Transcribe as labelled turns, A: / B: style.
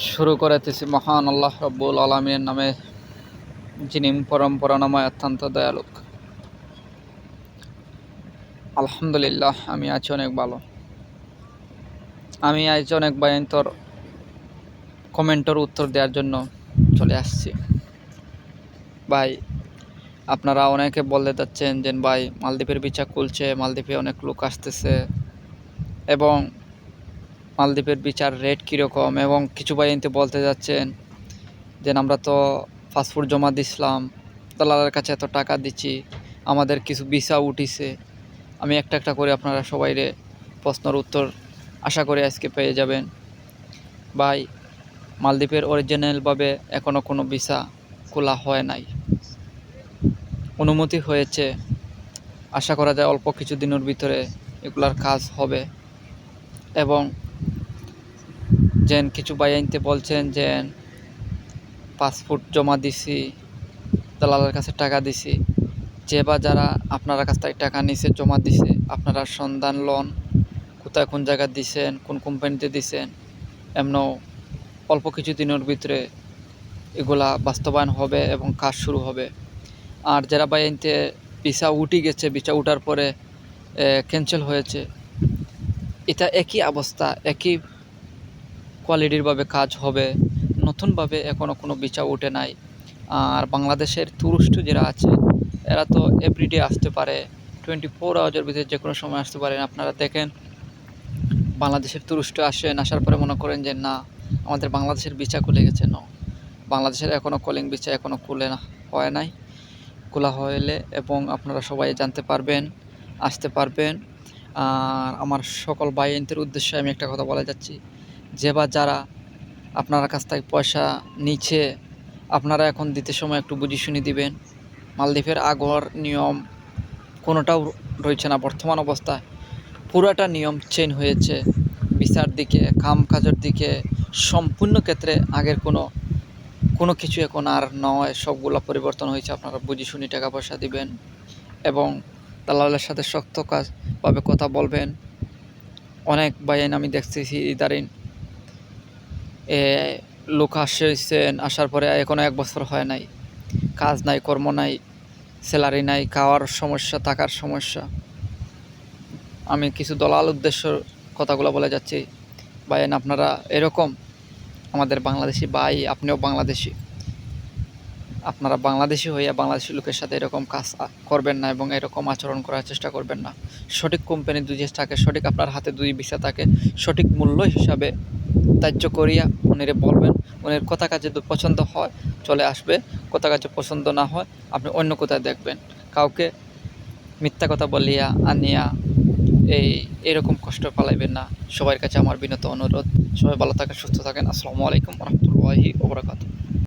A: শুরু করিতেছি মহান আল্লাহ রব্বুল আলমিনের নামে, যিনি পরম্পরানাময় অত্যন্ত দয়ালুক। আলহামদুলিল্লাহ, আমি আছি অনেক ভালো। আমি আজ অনেক ভয়ঙ্কর কমেন্টের উত্তর দেওয়ার জন্য চলে আসছি। ভাই, আপনারা অনেকে বলতে যাচ্ছেন যে ভাই মালদ্বীপের ভিসা খুলছে, মালদ্বীপে অনেক লোক আসতেছে এবং মালদ্বীপের ভিসার রেট কীরকম, এবং কিছু ভাই এনতে বলতে যাচ্ছেন যে আমরা তো পাসপোর্ট জমা দিছিলাম, দালালের কাছে এত টাকা দিচ্ছি, আমাদের কিছু ভিসা উঠিছে। আমি একটা একটা করে আপনারা সবাইরে প্রশ্নের উত্তর আশা করে আজকে পেয়ে যাবেন। ভাই, মালদ্বীপের অরিজিনালভাবে এখনও কোনো ভিসা খোলা হয় নাই, অনুমতি হয়েছে। আশা করা যায় অল্প কিছু দিনের ভিতরে এগুলার কাজ হবে। এবং যেন কিছু ভাই আনতে বলছেন যে পাসপোর্ট জমা দিছি, দালালের কাছে টাকা দিছি, যে বা যারা আপনার কাছ থেকে টাকা নিছে, জমা দিছে, আপনারা সন্ধান লন কোথায় কোন জায়গায় দিছেন, কোন কোম্পানিতে দিছেন। এমনও অল্প কিছু দিনের ভিতরে এগুলা বাস্তবায়ন হবে এবং কাজ শুরু হবে। আর যারা বা এনতে ভিসা উঠে গেছে, ভিসা উঠার পরে ক্যান্সেল হয়েছে, এটা একই অবস্থা, একই কোয়ালিটিরভাবে কাজ হবে। নতুনভাবে এখনও কোনো ভিসা উঠে নাই। আর বাংলাদেশের টুরিস্ট যারা আছে এরা তো এভরিডে আসতে পারে, 24 আওয়ার্সের ভিতরে যে কোনো সময় আসতে পারেন। আপনারা দেখেন বাংলাদেশের টুরিস্ট আসেন, আসার পরে মনে করেন যে না আমাদের বাংলাদেশের ভিসা খুলে গেছে। না, বাংলাদেশের এখনও কলিং ভিসা এখনও খুলে না হয় নাই। খোলা হলে এবং আপনারা সবাই জানতে পারবেন, আসতে পারবেন। আর আমার সকল ভাইদের উদ্দেশ্যে আমি একটা কথা বলে যাচ্ছি, যে বা যারা আপনার কাছ থেকে পয়সা নিচ্ছে, আপনারা এখন দিতে সময় একটু বুঝে শুনে দিবেন। মালদ্বীপের আগর নিয়ম কোনোটাও রয়েছে না বর্তমান অবস্থায়, পুরাটা নিয়ম চেঞ্জ হয়েছে। বিচার দিকে, কাম কাজের দিকে, সম্পূর্ণ ক্ষেত্রে আগের কোনো কিছু এখন আর নয়, সবগুলো পরিবর্তন হয়েছে। আপনারা বুঝে শুনে টাকা পয়সা দিবেন এবং দালালের সাথে শক্ত কাজভাবে কথা বলবেন। অনেক বাইন আমি দেখতেছি ইদারিং লোক আসছেন, আসার পরে এখনও 1 বছর হয় নাই, কাজ নাই, কর্ম নাই, স্যালারি নাই, খাওয়ার সমস্যা, থাকার সমস্যা। আমি কিছু দলাল উদ্দেশ্য কথাগুলো বলে যাচ্ছি। ভাইয়েন, আপনারা এরকম আমাদের বাংলাদেশি ভাই, আপনিও বাংলাদেশি, আপনারা বাংলাদেশি হইয়া বাংলাদেশি লোকের সাথে এরকম কাজ করবেন না এবং এরকম আচরণ করার চেষ্টা করবেন না। সঠিক কোম্পানি দুই থাকে, সঠিক আপনার হাতে 2 ভিসা থাকে, সঠিক মূল্য হিসাবে ত্যায্য করিয়া উনিরে বলবেন। উনির কথা কাজে যদি পছন্দ হয় চলে আসবে, কথা কাজে পছন্দ না হয় আপনি অন্য কোথায় দেখবেন। কাউকে মিথ্যা কথা বলিয়া আনিয়া এরকম কষ্ট পালাইবেন না। সবার কাছে আমার বিনত অনুরোধ, সবাই ভালো থাকেন, সুস্থ থাকেন। আসসালামু আলাইকুম ওয়া রাহমাতুল্লাহি ওয়া বারাকাতুহু।